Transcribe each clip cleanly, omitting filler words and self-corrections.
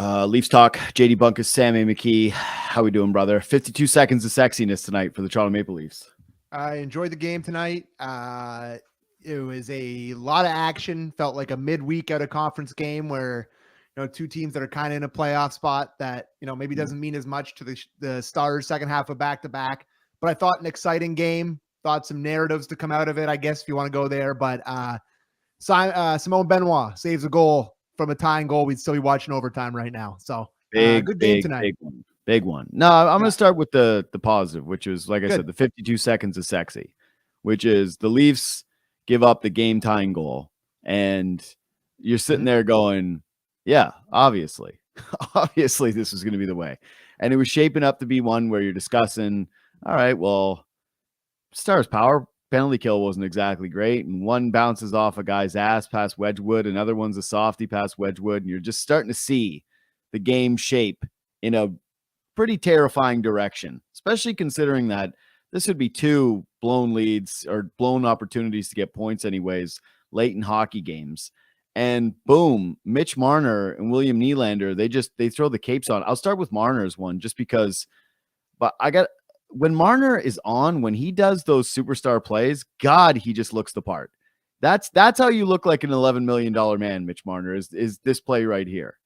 Leafs talk. JD Bunkis Sam McKee. How we doing, brother? 52 seconds of sexiness tonight for the Toronto Maple Leafs. I enjoyed the game tonight. It was a lot of action. Felt like a midweek out of conference game where, two teams that are kind of in a playoff spot that, maybe doesn't mean as much to the Stars second half of back-to-back. But I thought an exciting game. Thought some narratives to come out of it, I guess, if you want to go there. But Simone Benoit saves a goal from a tying goal. We'd still be watching overtime right now. So good game tonight. Big one. No, I'm going to start with the positive, which is, like I said, the 52 seconds of sexy, which is the Leafs give up the game-tying goal. And you're sitting there going, yeah, obviously this was going to be the way. And it was shaping up to be one where you're discussing, all right, well, Stars power penalty kill wasn't exactly great. And one bounces off a guy's ass past Wedgwood. Another one's a softie past Wedgwood. And you're just starting to see the game shape in a pretty terrifying direction, especially considering that this would be two blown leads or blown opportunities to get points anyways, late in hockey games. And boom, Mitch Marner and William Nylander, they throw the capes on. I'll start with Marner's one just because, but when Marner is on, when he does those superstar plays, God, he just looks the part. That's how you look like an $11 million man, Mitch Marner, is this play right here.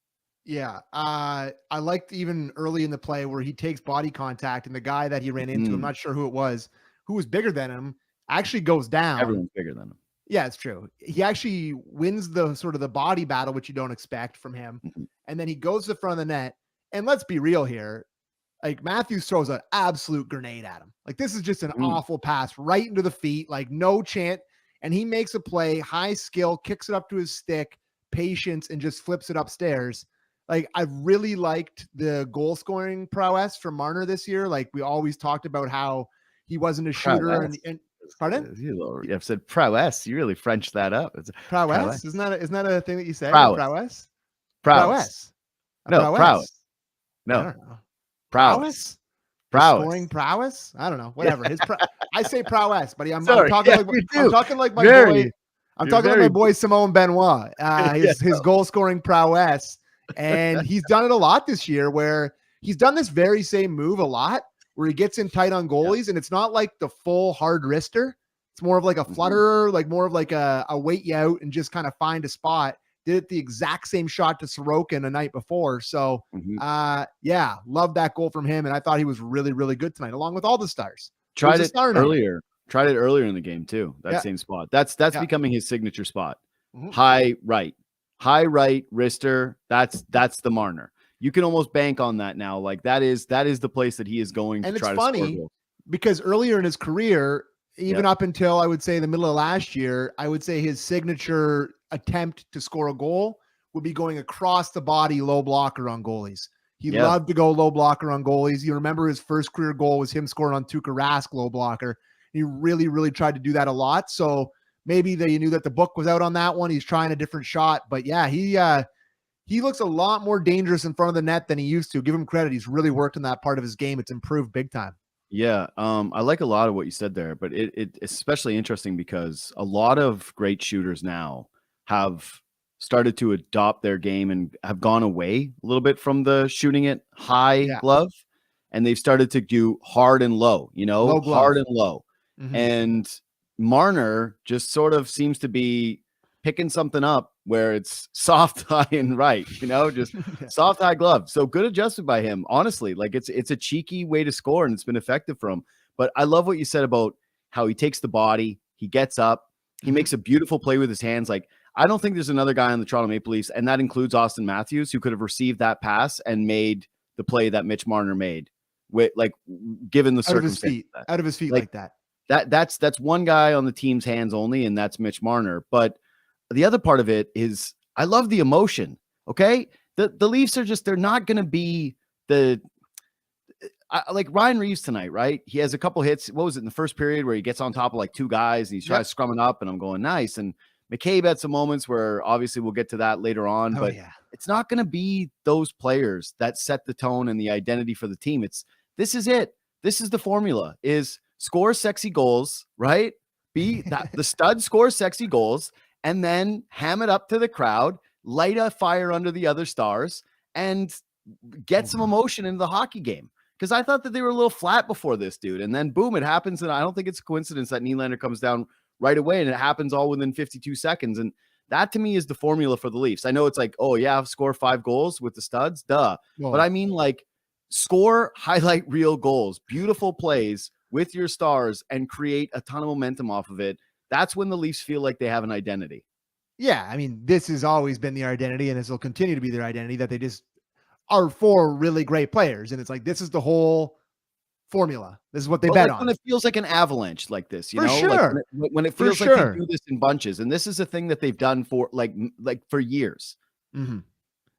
Yeah. I liked even early in the play where he takes body contact and the guy that he ran into, I'm not sure who it was, who was bigger than him, actually goes down. Everyone's bigger than him. Yeah, it's true. He actually wins the sort of the body battle, which you don't expect from him. And then he goes to the front of the net. And let's be real here. Like Matthews throws an absolute grenade at him. Like this is just an awful pass right into the feet, like no chance. And he makes a play, high skill, kicks it up to his stick, patience, and just flips it upstairs. Like I really liked the goal scoring prowess from Marner this year. Like we always talked about how he wasn't a shooter. And pardon? You have said prowess. You really Frenched that up. It's prowess. Isn't that a thing that you say? Prowess. Prowess. No, prowess. No. I don't know. Prowess. Scoring prowess? I don't know. Whatever. I say prowess, buddy. I'm talking like my boy Simone Benoit. His goal scoring prowess. And he's done it a lot this year where he's done this very same move a lot where he gets in tight on goalies and it's not like the full hard wrister. It's more of like a flutterer, like more of like a wait you out and just kind of find a spot. Did it the exact same shot to Sorokin the night before. So, love that goal from him. And I thought he was really, really good tonight, along with all the Stars. Tried it earlier in the game too. That same spot. That's becoming his signature spot. High right wrister. That's the Marner. You can almost bank on that now. Like that is the place that he is going to try to score goals. And it's funny because earlier in his career, even up until I would say the middle of last year, I would say his signature attempt to score a goal would be going across the body low blocker on goalies. He loved to go low blocker on goalies. You remember his first career goal was him scoring on Tuukka Rask low blocker. He really, really tried to do that a lot. So maybe you knew that the book was out on that one. He's trying a different shot. But yeah, he looks a lot more dangerous in front of the net than he used to. Give him credit. He's really worked in that part of his game. It's improved big time. Yeah, I like a lot of what you said there, but it's especially interesting because a lot of great shooters now have started to adopt their game and have gone away a little bit from the shooting it high glove, and they've started to do hard and low, hard and low. And Marner just sort of seems to be picking something up where it's soft, high, and right, just soft, high glove. So good adjustment by him. Honestly, like it's a cheeky way to score and it's been effective for him. But I love what you said about how he takes the body, he gets up, he makes a beautiful play with his hands. Like, I don't think there's another guy on the Toronto Maple Leafs, and that includes Austin Matthews, who could have received that pass and made the play that Mitch Marner made with, like, given the circumstance. Out of his feet like that. That's one guy on the team's hands only, and that's Mitch Marner. But the other part of it is I love the emotion. Okay. The Leafs are they're not going to be like Ryan Reeves tonight, right? He has a couple hits. What was it in the first period where he gets on top of like two guys and he's trying to scrumming up, and I'm going nice. And McCabe had some moments where obviously we'll get to that later on, but it's not going to be those players that set the tone and the identity for the team. This is it. This is the formula is score sexy goals, right? Be that the stud scores sexy goals and then ham it up to the crowd, light a fire under the other Stars, and get some emotion into the hockey game. Because I thought that they were a little flat before this, dude. And then boom, it happens. And I don't think it's a coincidence that Nylander comes down right away, and it happens all within 52 seconds. And that to me is the formula for the Leafs. I know it's like, oh yeah, score 5 goals with the studs, duh. Whoa. But I mean, like, score highlight reel goals, beautiful plays with your stars, and create a ton of momentum off of it. That's when the Leafs feel like they have an identity. Yeah, I mean, this has always been their identity, and this will continue to be their identity, that they just are 4 really great players. And it's like, this is the whole formula. This is what they bet on. When it feels like an avalanche like this, you know, sure. Like when it feels like they do this in bunches. And this is a thing that they've done for like for years. Mm-hmm.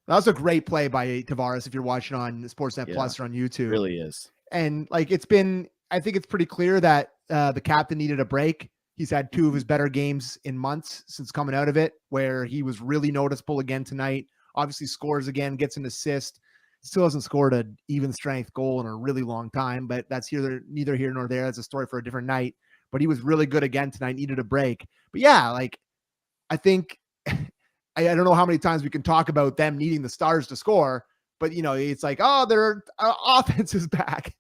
That was a great play by Tavares. If you're watching on Sportsnet Plus or on YouTube, it really is. And like, I think it's pretty clear that the captain needed a break. He's had 2 of his better games in months since coming out of it, where he was really noticeable again tonight. Obviously scores again, gets an assist, still hasn't scored an even strength goal in a really long time, but that's neither here nor there. That's a story for a different night, but he was really good again tonight, needed a break. But yeah, like, I think, I don't know how many times we can talk about them needing the stars to score, but you know, it's like, oh, their offense is back.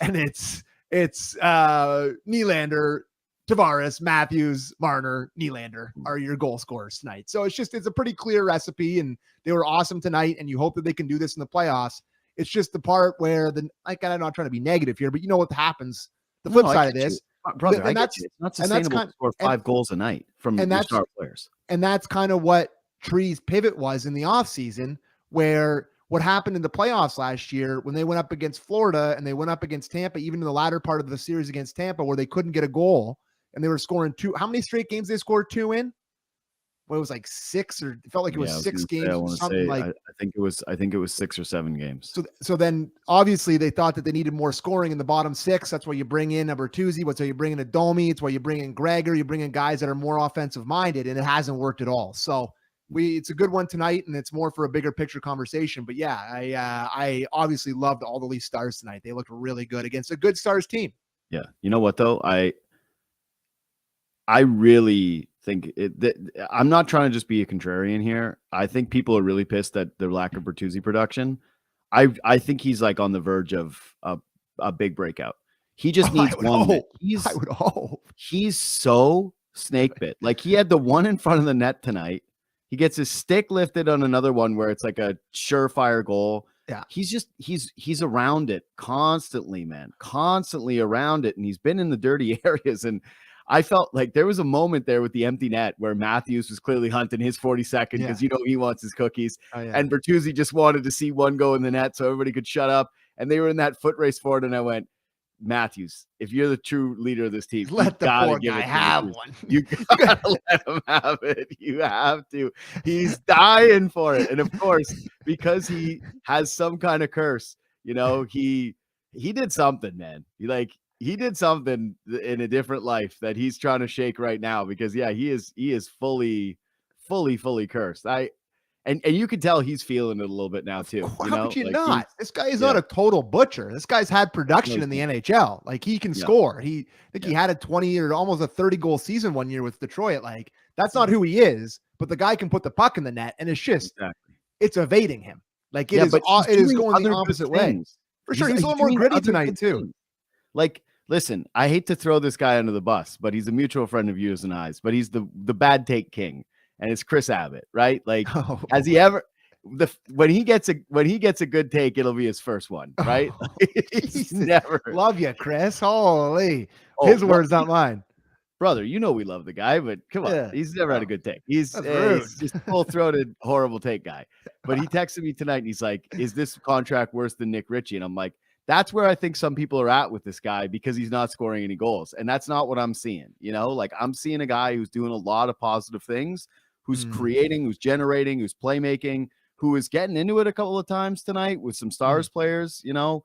And it's Nylander, Tavares, Matthews, Marner, Nylander are your goal scorers tonight. So it's a pretty clear recipe, and they were awesome tonight, and you hope that they can do this in the playoffs. It's just the part where I'm not trying to be negative here, but you know what happens. The flip side of this, brother, and that's it's not sustainable to score 5 goals a night from your star players. And that's kind of what Tree's pivot was in the offseason, where what happened in the playoffs last year when they went up against Florida and they went up against Tampa, even in the latter part of the series against Tampa, where they couldn't get a goal. And they were scoring 2. How many straight games they scored 2 in? Well, it was like 6, or it felt like it was 6 games. Or something like, I think it was 6 or 7 games. So then obviously they thought that they needed more scoring in the bottom 6. That's why you bring in a Bertuzzi. That's why you bring in a Domi. It's why you bring in Gregor. You bring in guys that are more offensive minded, and it hasn't worked at all. So it's a good one tonight, and it's more for a bigger picture conversation. But yeah, I obviously loved all the Leafs stars tonight. They looked really good against a good Stars team. Yeah. You know what though? I really think I'm not trying to just be a contrarian here. I think people are really pissed at the lack of Bertuzzi production. I think he's like on the verge of a big breakout. He just needs one. I would hope. He's so snake bit. Like, he had the one in front of the net tonight. He gets his stick lifted on another one where it's like a surefire goal. Yeah. He's around it constantly, man. Constantly around it. And he's been in the dirty areas. And I felt like there was a moment there with the empty net where Matthews was clearly hunting his 42nd because, he wants his cookies. Oh, yeah. And Bertuzzi just wanted to see one go in the net so everybody could shut up. And they were in that foot race for it. And I went, Matthews, if you're the true leader of this team, let the poor guy have one. You gotta let him have it. You have to. He's dying for it. And of course, because he has some kind of curse, he did something, man. He did something in a different life that he's trying to shake right now, because he is fully cursed. And you can tell he's feeling it a little bit now too. How could you not? This guy is not a total butcher. This guy's had production in the NHL. Like, he can score. He had a 20 or almost a 30 goal season one year with Detroit. Like, that's not who he is, but the guy can put the puck in the net, and it's just it's evading him. Like, it is going the opposite way. For sure. He's a little more gritty tonight too. Like, listen, I hate to throw this guy under the bus, but he's a mutual friend of yours and I's, but he's the bad take king. And it's Chris Abbott, right? Like, has he ever when he gets a good take, it'll be his first one, right? He's never. Love you, Chris. Holy, his words, not mine, brother. We love the guy, but come on, he's never had a good take. He's just full-throated, horrible take guy. But he texted me tonight, and he's like, "Is this contract worse than Nick Ritchie?" And I'm like, that's where I think some people are at with this guy, because he's not scoring any goals, and that's not what I'm seeing. Like, I'm seeing a guy who's doing a lot of positive things. Who's creating, who's generating, who's playmaking, who is getting into it a couple of times tonight with some Stars players. I'm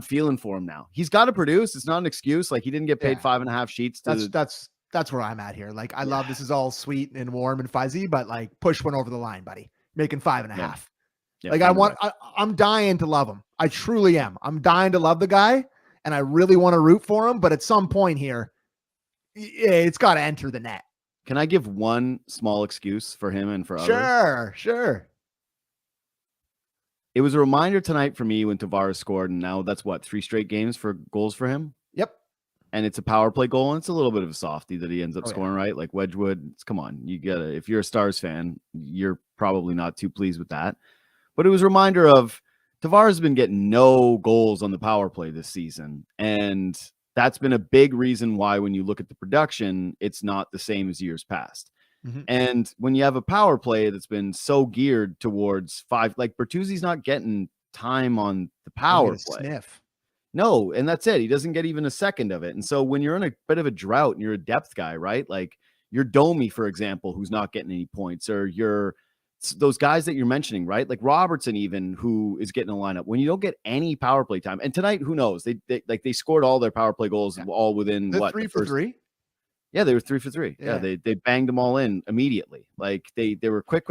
feeling for him now. He's got to produce. It's not an excuse. Like, he didn't get paid 5.5 sheets. That's where I'm at here. Like, I love, this is all sweet and warm and fuzzy, but like, push one over the line, buddy. Making 5.5. Yeah, like, I'm dying to love him. I truly am. I'm dying to love the guy, and I really want to root for him. But at some point here, it's got to enter the net. Can I give one small excuse for him and for others? Sure. it was a reminder tonight for me when Tavares scored, and now that's what, 3 straight games for goals for him. Yep. And it's a power play goal, and it's a little bit of a softie that he ends up scoring, right? Like Wedgwood, come on, you gotta. If you're a Stars fan, you're probably not too pleased with that. But it was a reminder of Tavares has been getting no goals on the power play this season, and that's been a big reason why when you look at the production, it's not the same as years past. Mm-hmm. And when you have a power play that's been so geared towards 5, like Bertuzzi's not getting time on the power play. Sniff. No, and that's it. He doesn't get even a second of it. And so when you're in a bit of a drought and you're a depth guy, right? Like you're Domi, for example, who's not getting any points, or you're those guys that you're mentioning, right? Like Robertson, even, who is getting a lineup. When you don't get any power play time, and tonight, who knows? They scored all their power play goals all within what? 3 for 3? Yeah, they were 3 for 3. Yeah, they banged them all in immediately. Like they were quick.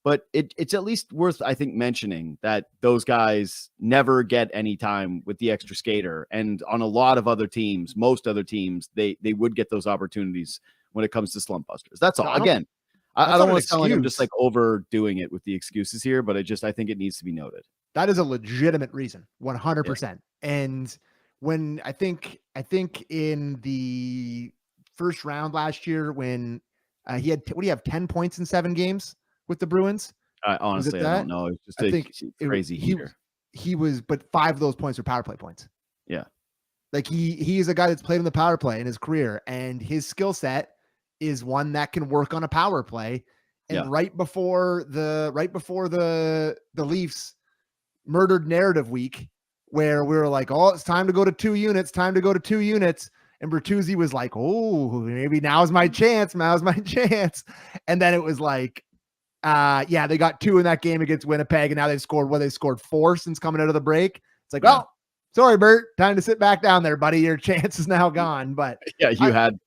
But it's at least worth, I think, mentioning that those guys never get any time with the extra skater. And on a lot of other teams, most other teams, they would get those opportunities when it comes to slump busters. That's all. Again, I don't want to sound like I'm just like overdoing it with the excuses here, but I think it needs to be noted. That is a legitimate reason, 100%. Yeah. And when I think in the first round last year, when he had, 10 points in 7 games with the Bruins? Honestly, I don't know. It's just a crazy heater. He was, but 5 of those points were power play points. Yeah. Like he is a guy that's played in the power play in his career, and his skill set is one that can work on a power play. And right before the Leafs murdered narrative week, where we were like, oh, it's time to go to 2 units, and Bertuzzi was like, oh, maybe now's my chance. And then it was like, they got 2 in that game against Winnipeg, and now they've scored 4 since coming out of the break. It's like, oh, sorry, Bert, time to sit back down there, buddy. Your chance is now gone. But you had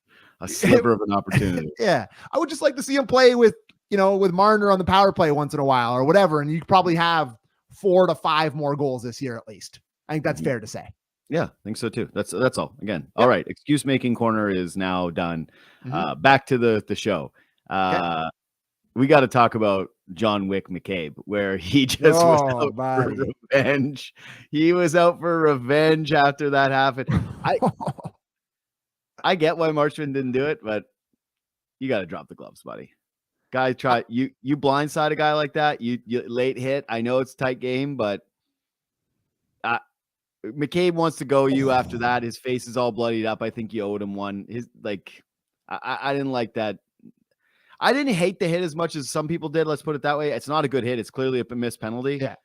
a sliver of an opportunity. Yeah. I would just like to see him play with Marner on the power play once in a while or whatever. And you probably have 4 to 5 more goals this year, at least. I think that's fair to say. Yeah, I think so too. That's all. Again. All right. Excuse making corner is now done. Back to the show. We got to talk about John Wick McCabe, where he just was out for revenge. He was out for revenge after that happened. I get why Marchman didn't do it, but you got to drop the gloves, buddy. Guy, try you blindside a guy like that. You late hit. I know it's a tight game, but McCabe wants to go you after that. His face is all bloodied up. I think you owed him one. I didn't like that. I didn't hate the hit as much as some people did. Let's put it that way. It's not a good hit. It's clearly a missed penalty. Yeah.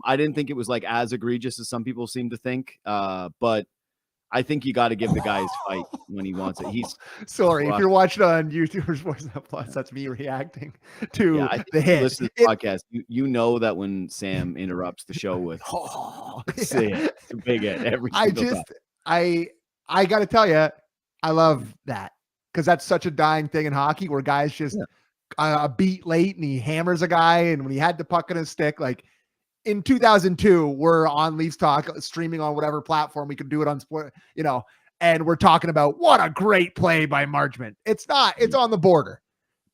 I didn't think it was like as egregious as some people seem to think. But I think you got to give the guy his fight when he wants it. He's sorry if you're watching on YouTube or Sportsnet Plus. That's me reacting to the hit. Listen to the podcast. You know that when Sam interrupts the show with say it, it's a big hit every single time. I got to tell you, I love that because that's such a dying thing in hockey where guys just a beat late and he hammers a guy, and when he had the puck in his stick, like. In 2002, we're on Leafs Talk, streaming on whatever platform we could do it on, sport, and we're talking about what a great play by Marchman. It's not, it's on the border,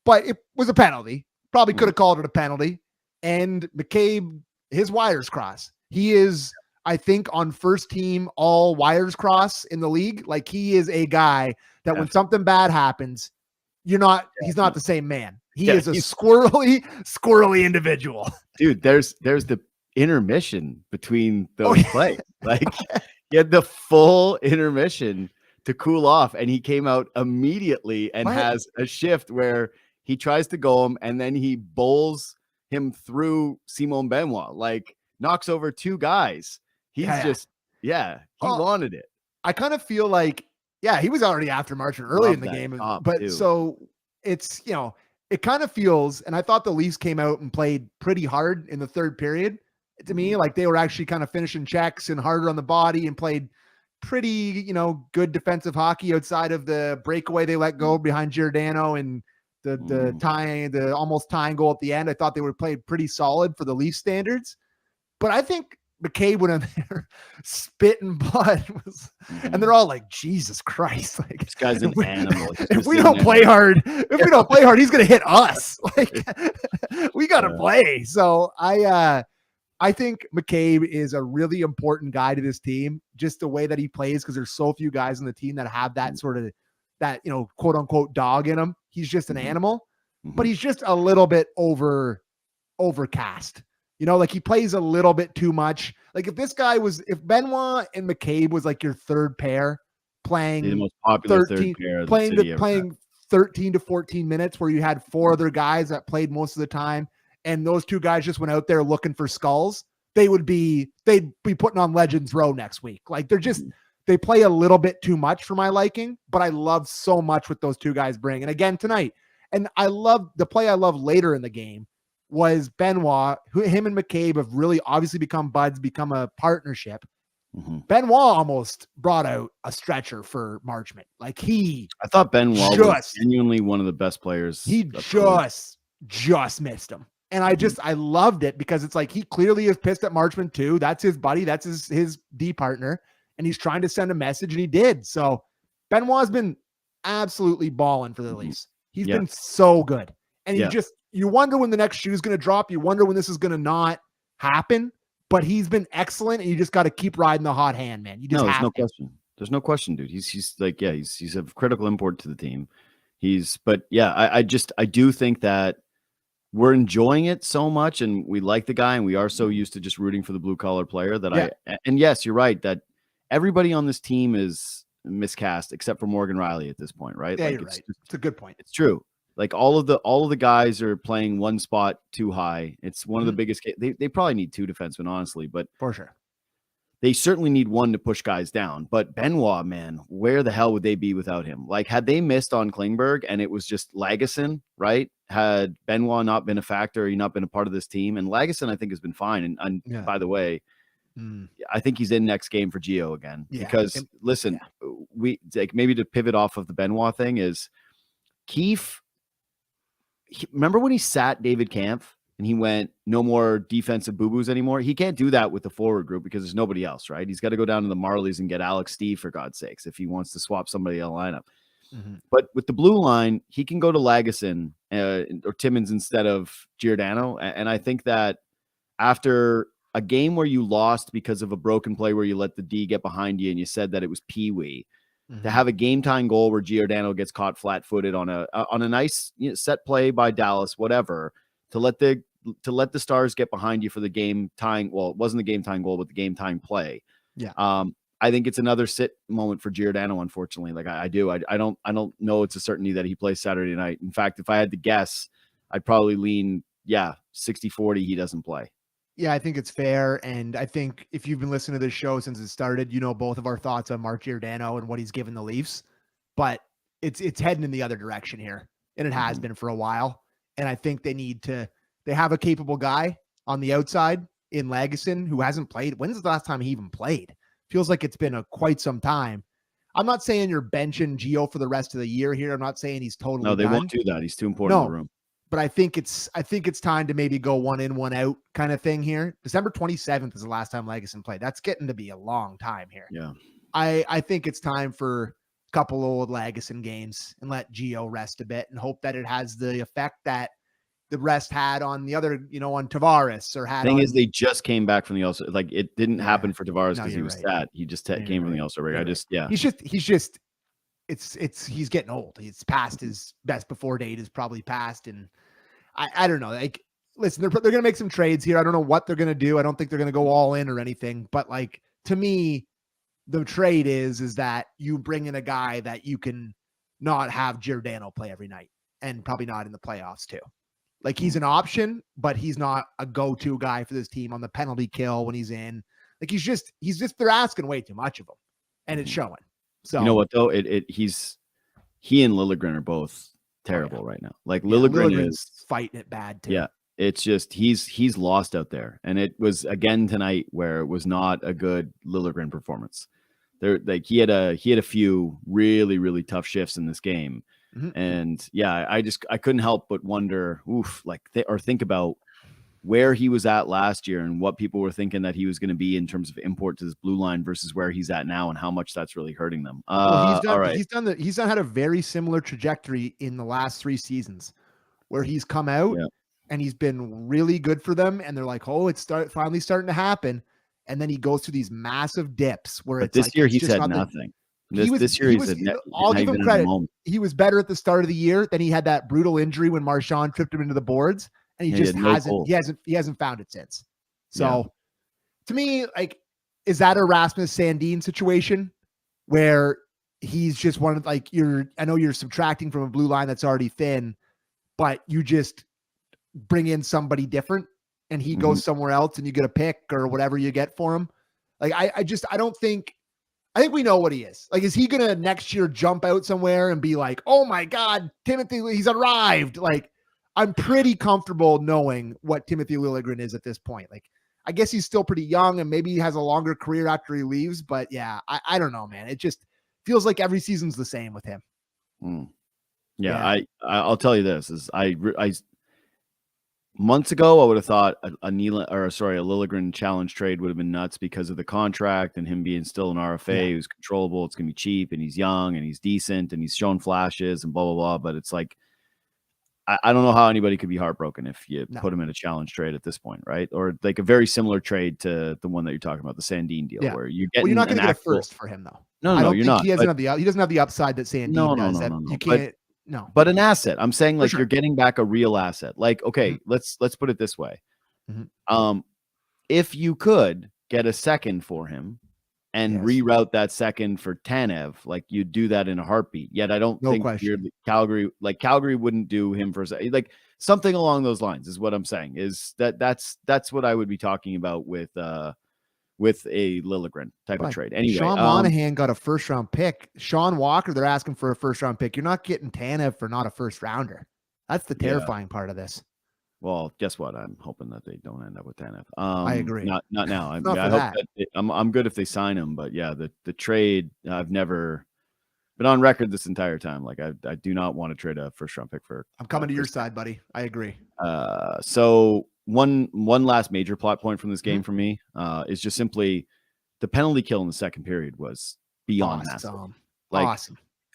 but it was a penalty. Probably could have called it a penalty. And McCabe, his wires cross. He is, I think, on first team all wires cross in the league. Like he is a guy that when something bad happens, he's not the same man. He is a squirrely individual. Dude, there's the intermission between those plays. Like he had the full intermission to cool off, and he came out immediately and has a shift where he tries to go him, and then he bowls him through Simon Benoit, like knocks over 2 guys. He's he wanted it. I kind of feel like he was already after Marchman early in the game, but so it's it kind of feels, and I thought the Leafs came out and played pretty hard in the third period. To me, like they were actually kind of finishing checks and harder on the body and played pretty, good defensive hockey outside of the breakaway they let go behind Giordano and the almost tying goal at the end. I thought they were played pretty solid for the Leafs standards, but I think McCabe went in there spitting blood, and they're all like, Jesus Christ. Like this guy's an animal. If we don't play hard, he's going to hit us. Like we got to play. So I think McCabe is a really important guy to this team, just the way that he plays, because there's so few guys on the team that have that sort of that, quote unquote dog in him. He's just an animal, but he's just a little bit overcast. Like he plays a little bit too much. Like if Benoit and McCabe was like your third pair playing the most popular third pair playing 13 to 14 minutes, where you had four other guys that played most of the time, and those two guys just went out there looking for skulls, they'd be putting on Legends Row next week. Like they play a little bit too much for my liking, but I love so much what those two guys bring. And again, tonight, and I love the play I love later in the game was Benoit, him and McCabe have really obviously become buds, become a partnership. Benoit almost brought out a stretcher for Marchment. Like I thought Benoit was genuinely one of the best players. He just missed him. And I loved it, because it's like he clearly is pissed at Marchment too. That's his buddy. That's his D partner. And he's trying to send a message, and he did. So Benoit's been absolutely balling for the Leafs. He's been so good. And you wonder when the next shoe is going to drop. You wonder when this is going to not happen. But he's been excellent, and you just got to keep riding the hot hand, man. There's no question. There's no question, dude. He's a critical import to the team. I do think that we're enjoying it so much, and we like the guy, and we are so used to just rooting for the blue collar player and yes, you're right that everybody on this team is miscast except for Morgan Riley at this point, right? Yeah, you're right. It's a good point. It's true. Like all of the guys are playing one spot too high. It's one of the biggest. They probably need two defensemen, honestly, but for sure, they certainly need one to push guys down. But Benoit, man, where the hell would they be without him? Like, had they missed on Klingberg and it was just Lagesson, right? Had Benoit not been a factor, he not been a part of this team, and Lagesson, I think, has been fine. And by the way, I think he's in next game for Gio again. Because listen, we like maybe to pivot off of the Benoit thing is Keefe. Remember when he sat David Kampf and he went, no more defensive boo-boos anymore? He can't do that with the forward group because there's nobody else, right? He's got to go down to the Marlies and get Alex Steve, for God's sakes, if he wants to swap somebody in the lineup. But with the blue line, he can go to Lagesson or Timmins instead of Giordano. And I think that after a game where you lost because of a broken play where you let the D get behind you and you said that it was Pee-wee, to have a game time goal where Giordano gets caught flat footed on a nice set play by Dallas, whatever, to let the Stars get behind you for the game tying. Well, it wasn't the game time goal, but the game time play. Yeah. I think it's another sit moment for Giordano. Unfortunately, like I don't know. It's a certainty that he plays Saturday night. In fact, if I had to guess, I'd probably lean 60-40. He doesn't play. Yeah, I think it's fair. And I think if you've been listening to this show since it started, both of our thoughts on Mark Giordano and what he's given the Leafs, but it's heading in the other direction here. And it has been for a while. And I think they have a capable guy on the outside in Lagesson who hasn't played. When's the last time he even played? Feels like it's been quite some time. I'm not saying you're benching Gio for the rest of the year here. I'm not saying he's totally No, they done. won't do that. He's too important in the room. But I think it's time to maybe go one in, one out kind of thing here. December 27th is the last time Lagesson played. That's getting to be a long time here. Yeah. I think it's time for a couple old Lagesson games and let Gio rest a bit and hope that it has the effect that the rest had on the other, on Tavares or had. The thing is, they just came back from the All-Star. Like it didn't happen for Tavares because he was sad. He just came from the All-Star break. He's getting old. He's past his best before date is probably past. And I don't know. Like, listen, they're going to make some trades here. I don't know what they're going to do. I don't think they're going to go all in or anything, but like, to me, the trade is that you bring in a guy that you can not have Giordano play every night and probably not in the playoffs too. Like he's an option, but he's not a go-to guy for this team on the penalty kill when he's in. Like he's just they're asking way too much of him, and it's showing. So you know what though? He and Lilligren are both terrible right now. Like Lilligren is fighting it bad too. Yeah, it's just he's lost out there, and it was again tonight where it was not a good Lilligren performance. Like he had a few really really tough shifts in this game. And I couldn't help but wonder, think about where he was at last year and what people were thinking that he was going to be in terms of import to this blue line versus where he's at now and how much that's really hurting them. He's had a very similar trajectory in the last 3 seasons where he's come out and he's been really good for them. And they're like, oh, it's finally starting to happen. And then he goes through these massive dips where it's this year it's he's just had nothing. This year I'll give him credit. He was better at the start of the year. Then he had that brutal injury when Marchand tripped him into the boards, and he hasn't found it since. So to me, like, is that a Rasmus Sandin situation where he's just one of, like, I know you're subtracting from a blue line that's already thin, but you just bring in somebody different and he goes somewhere else and you get a pick or whatever you get for him. Like, I think we know what he is. Like, is he going to next year jump out somewhere and be like, oh my God, Timothy, he's arrived? Like, I'm pretty comfortable knowing what Timothy Lilligren is at this point. Like, I guess he's still pretty young and maybe he has a longer career after he leaves, but yeah, I don't know, man. It just feels like every season's the same with him. I'll tell you this is I months ago, I would have thought a Lilligren challenge trade would have been nuts because of the contract and him being still an RFA who's controllable. It's going to be cheap and he's young and he's decent and he's shown flashes and blah, blah, blah. But it's like, I don't know how anybody could be heartbroken if you put him in a challenge trade at this point, right? Or like a very similar trade to the one that you're talking about, the Sandin deal, where you get. Well, you're not going to get a first for him, though. No, you're not. He doesn't have the upside that Sandin does. No. You can't. No, but an asset. I'm saying, like, you're getting back a real asset. Like, okay, let's put it this way. If you could get a second for him and reroute that second for Tanev, like, you'd do that in a heartbeat. Yet I don't think Calgary wouldn't do him for a second. Like, something along those lines is what I'm saying. Is that's what I would be talking about with a Lilligren type of trade. Anyway, Sean Monahan got a first-round pick. Sean Walker, they're asking for a first-round pick. You're not getting Tanev for not a first-rounder. That's the terrifying part of this. Well, guess what? I'm hoping that they don't end up with Tanev. I agree. Not now. I hope that I'm good if they sign him, but yeah, the trade, I've never been on record this entire time. Like, I do not want to trade a first-round pick for. I'm coming to your side, buddy. I agree. So one last major plot point from this game for me is just simply the penalty kill in the second period was beyond massive. Like,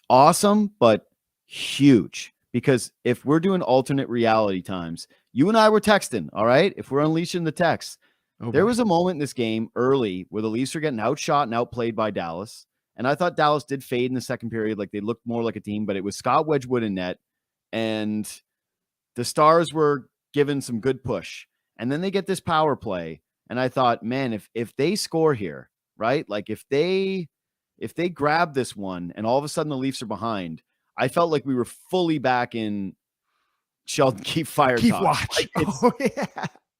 awesome, but huge. Because if we're doing alternate reality times, you and I were texting, all right? If we're unleashing the text, there was a moment in this game early where the Leafs are getting outshot and outplayed by Dallas. And I thought Dallas did fade in the second period. Like, they looked more like a team, but it was Scott Wedgwood in net. And the Stars were given some good push. And then they get this power play. And I thought, man, if they score here, right? Like, if they grab this one and all of a sudden the Leafs are behind, I felt like we were fully back in Sheldon Keefe fire talk. Watch.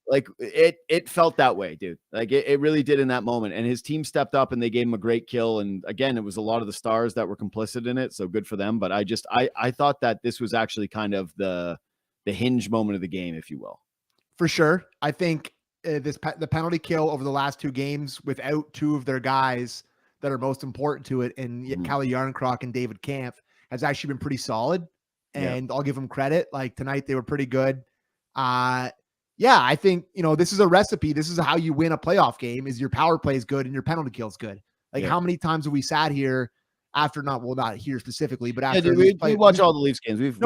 Like, it felt that way, dude. Like, it really did in that moment. And his team stepped up and they gave him a great kill. And again, it was a lot of the Stars that were complicit in it. So good for them. But I thought that this was actually kind of the hinge moment of the game, if you will. For sure. I think the penalty kill over the last two games without two of their guys that are most important to it, and Calle Jarnkrok and David Kampf, has actually been pretty solid. And I'll give them credit. Like, tonight they were pretty good. I think, this is a recipe. This is how you win a playoff game, is your power play is good and your penalty kill is good. Like, how many times have we sat here after not here specifically, but after we watch all the Leafs games. After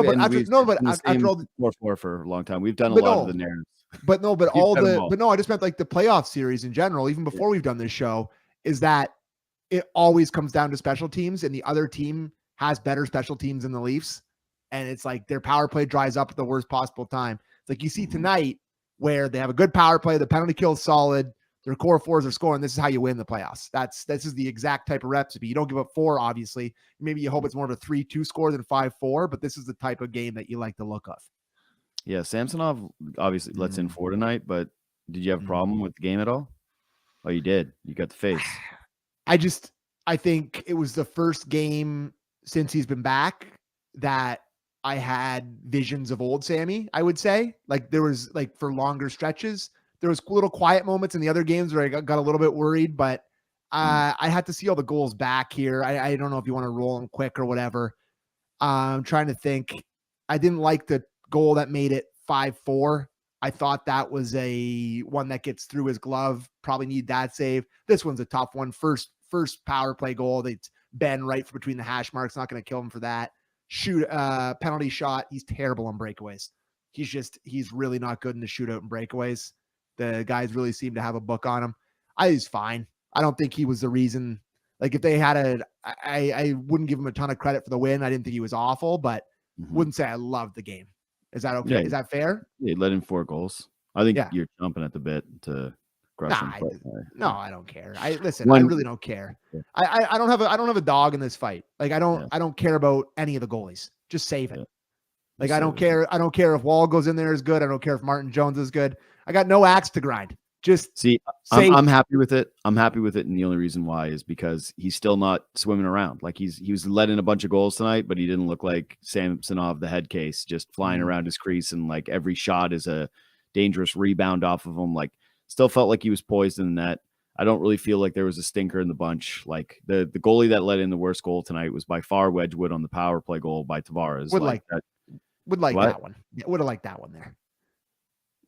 all the 4-4 for a long time. We've done a lot of the narratives. I just meant like the playoff series in general, even before we've done this show, is that it always comes down to special teams, and the other team has better special teams than the Leafs. And it's like their power play dries up at the worst possible time. It's like you see tonight where they have a good power play, the penalty kill is solid, their core fours are scoring. This is how you win the playoffs. This is the exact type of recipe. You don't give up 4, obviously. Maybe you hope it's more of a 3-2 score than 5-4, but this is the type of game that you like the look of. Yeah, Samsonov obviously lets in 4 tonight, but did you have a problem with the game at all? Oh, you did. You got the face. I think it was the first game since he's been back that I had visions of old Sammy, I would say. Like, there was, like, for longer stretches, there was little quiet moments in the other games where I got a little bit worried, but I had to see all the goals back here. I don't know if you want to roll them quick or whatever. I'm trying to think. I didn't like the goal that made it 5-4. I thought that was a one that gets through his glove. Probably need that save. This one's a tough one. First power play goal. It's Ben right from between the hash marks. Not going to kill him for that. Penalty shot. He's terrible on breakaways. he's really not good in the shootout and breakaways. The guys really seem to have a book on him. He's fine. I don't think he was the reason. Like if they had I wouldn't give him a ton of credit for the win. I didn't think he was awful, but wouldn't say I loved the game. Is that okay? Yeah, is that fair? He let in 4 goals. I think you're jumping at the bit to crush him. No, I don't care. I really don't care. I don't have a dog in this fight. Like I don't care about any of the goalies. Just save it. Like I don't care. I don't care if Wall goes in there is good. I don't care if Martin Jones is good. I got no axe to grind. Just see, I'm happy with it. I'm happy with it, and the only reason why is because he's still not swimming around. Like he was let in a bunch of goals tonight, but he didn't look like Samsonov, the head case, just flying around his crease, and like every shot is a dangerous rebound off of him. Like still felt like he was poised in the net. I don't really feel like there was a stinker in the bunch. Like the goalie that let in the worst goal tonight was by far Wedgwood on the power play goal by Tavares. Would like that one. Yeah, would have liked that one there.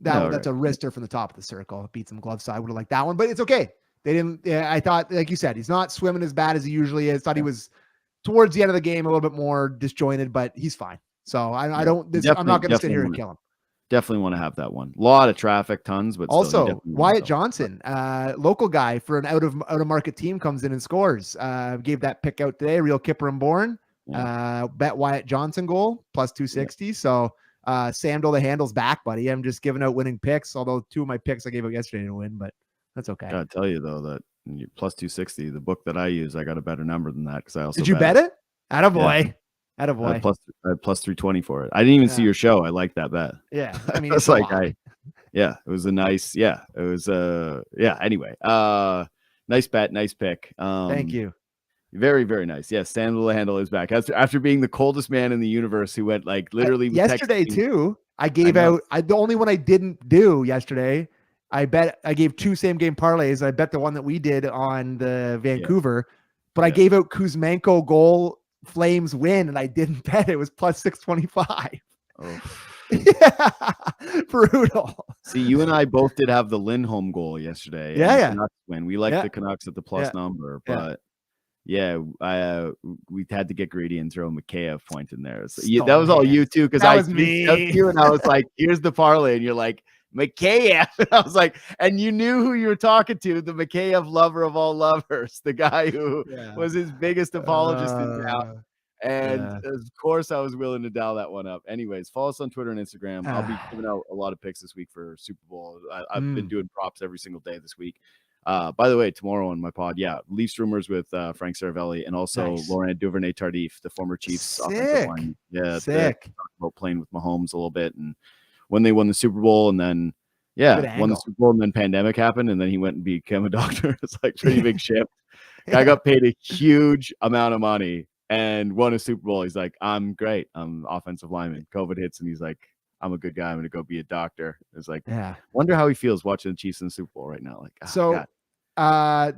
That's a wrister from the top of the circle. It beats him glove side. Would have liked that one, but it's okay. They didn't. Yeah, I thought, like you said, he's not swimming as bad as he usually is. Thought he was towards the end of the game a little bit more disjointed, but he's fine. So I don't. I'm not going to sit here and kill him. Definitely want to have that one. A lot of traffic, tons, but also Wyatt Johnson, local guy for an out of market team, comes in and scores. Gave that pick out today. Real Kipper and Bourne. Bet Wyatt Johnson goal plus 260. Yeah. So. Sandal the handle's back, buddy. I'm just giving out winning picks, although 2 of my picks I gave out yesterday to win, but that's okay. I gotta tell you though that plus 260, the book that I use, I got a better number than that because I also did you bet it? Attaboy. Attaboy. I had plus 320 for it. I didn't even see your show. I like that bet. Yeah, I mean it's like it was a nice it was anyway. Nice bet, nice pick. Thank you. Very, very nice. Yes, Sandal the handle is back. After being the coldest man in the universe who went like literally yesterday too. I gave out the only one I didn't do yesterday. I gave 2 same game parlays. I bet the one that we did on the Vancouver, but I gave out Kuzmenko goal Flames win, and I didn't bet it was plus 625. Yeah, brutal. See, you and I both did have the Lindholm goal yesterday. Canucks win. We like the Canucks at the plus number, but. Yeah, we had to get greedy and throw McCabe point in there. So that was all you too, because I was you and I was like, "Here's the parlay," and you're like, "McCabe." And I was like, and you knew who you were talking to, the McCabe lover of all lovers, the guy who was his biggest apologist in town. And of course, I was willing to dial that one up. Anyways, follow us on Twitter and Instagram. I'll be giving out a lot of picks this week for Super Bowl. I've been doing props every single day this week. By the way, tomorrow on my pod, Leafs rumors with Frank Saravelli and also Laurent Duvernay-Tardif, the former Chiefs offensive line. Yeah, talked about playing with Mahomes a little bit, and when they won the Super Bowl, and then won the Super Bowl, and then pandemic happened, and then he went and became a doctor. It's like pretty big shift. Guy got paid a huge amount of money and won a Super Bowl. He's like, I'm great. I'm offensive lineman. COVID hits, and he's like, I'm a good guy. I'm going to go be a doctor. It's like, wonder how he feels watching the Chiefs in the Super Bowl right now. Like,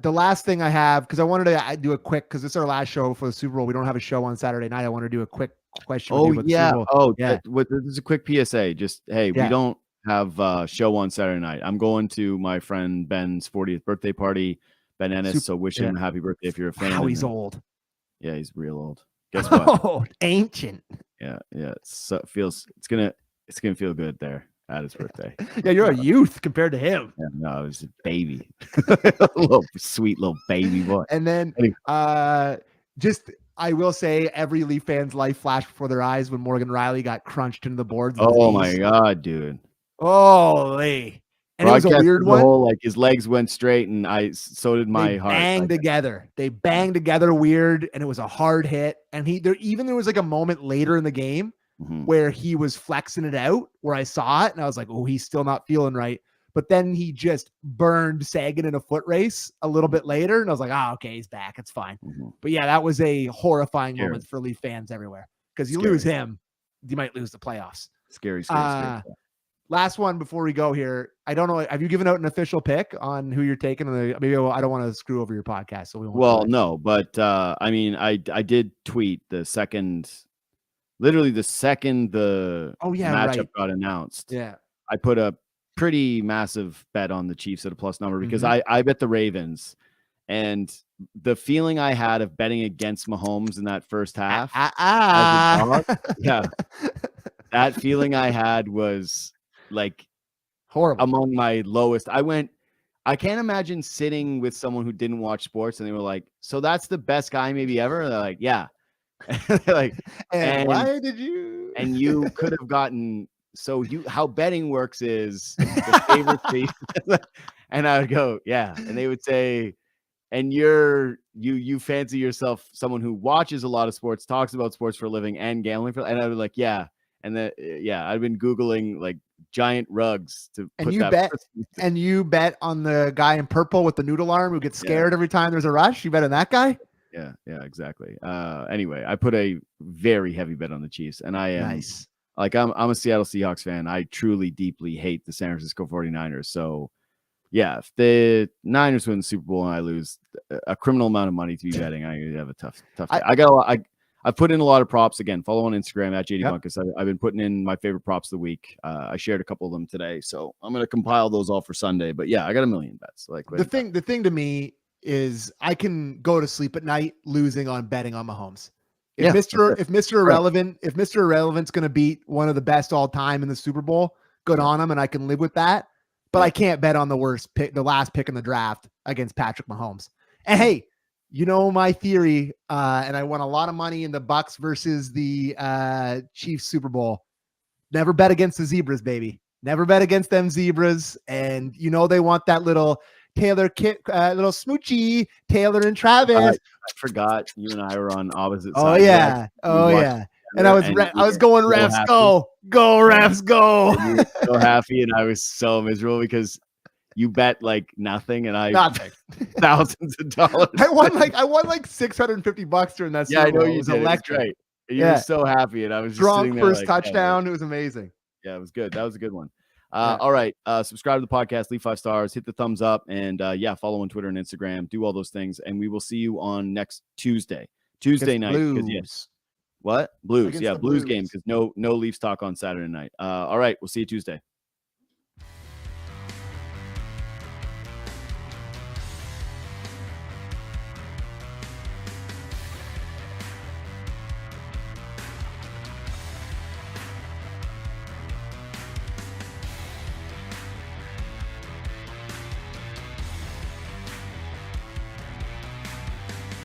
the last thing I have, because I wanted to do a quick, because it's our last show for the Super Bowl. We don't have a show on Saturday night. I want to do a quick question. This is a quick PSA. Just, hey, we don't have a show on Saturday night. I'm going to my friend Ben's 40th birthday party, Ben Ennis. So wish him a happy birthday if you're a fan. How he's old. Yeah, he's real old. Guess what? Ancient. Yeah. So it's gonna feel good there at his birthday. Yeah, you're a youth compared to him. Yeah, no, I was a baby, sweet little baby boy. And then, I will say, every Leaf fan's life flashed before their eyes when Morgan Riley got crunched into the boards. Oh my god, dude! Holy! And it was a weird one. Like his legs went straight, and so did my heart. They banged together weird, and it was a hard hit. And there was like a moment later in the game where he was flexing it out, where I saw it, and I was like, oh, he's still not feeling right. But then he just burned Sagan in a foot race a little bit later, and I was like, okay, he's back. It's fine. But yeah, that was a horrifying moment for Leaf fans everywhere, because you lose him, you might lose the playoffs. Scary. Last one before we go here. I don't know. Have you given out an official pick on who you're taking? Maybe I don't want to screw over your podcast. So no, but I mean, I did tweet the second matchup got announced. Yeah, I put a pretty massive bet on the Chiefs at a plus number because I bet the Ravens, and the feeling I had of betting against Mahomes in that first half, That feeling I had was like horrible, among my lowest. I can't imagine sitting with someone who didn't watch sports and they were like, so that's the best guy maybe ever. And they're like, yeah. Like, and why did you? And you could have gotten, how betting works is the favorite team. And I would go, yeah. And they would say, and you fancy yourself someone who watches a lot of sports, talks about sports for a living and gambling and I would like, yeah. And I've been Googling like giant rugs to put that. And you bet on the guy in purple with the noodle arm who gets scared every time there's a rush. You bet on that guy? Yeah, exactly. Anyway, I put a very heavy bet on the Chiefs, and I am like I'm a Seattle Seahawks fan. I truly deeply hate the San Francisco 49ers. So yeah, if the Niners win the Super Bowl and I lose a criminal amount of money to be betting, I have a tough day. I put in a lot of props. Again, follow on Instagram at JD Bunkis. I've been putting in my favorite props of the week. I shared a couple of them today, so I'm gonna compile those all for Sunday. But yeah, I got a million bets. Like the thing to me is I can go to sleep at night losing on betting on Mahomes. If Mr. Irrelevant's going to beat one of the best all time in the Super Bowl, good on him, and I can live with that. But I can't bet on the worst pick, the last pick in the draft against Patrick Mahomes. And hey, you know my theory, and I won a lot of money in the Bucks versus the Chiefs Super Bowl. Never bet against the Zebras, baby. Never bet against them Zebras. And you know they want that little Taylor little smoochy, Taylor and Travis. I forgot you and I were on opposite sides. Oh yeah. And I was going refs, go refs, go. You were so happy, and I was so miserable because you bet like nothing, and nothing. Thousands of dollars. I won like $650 during that. Yeah, Super Bowl. I know you did. Electric. Right. You were so happy, and I was just drunk first like, touchdown. It was amazing. Yeah, it was good. That was a good one. All right. Subscribe to the podcast, leave 5 stars, hit the thumbs up, and follow on Twitter and Instagram. Do all those things, and we will see you on next Tuesday night. Blues. What? Blues. Yeah, Blues game because no Leafs talk on Saturday night. All right. We'll see you Tuesday.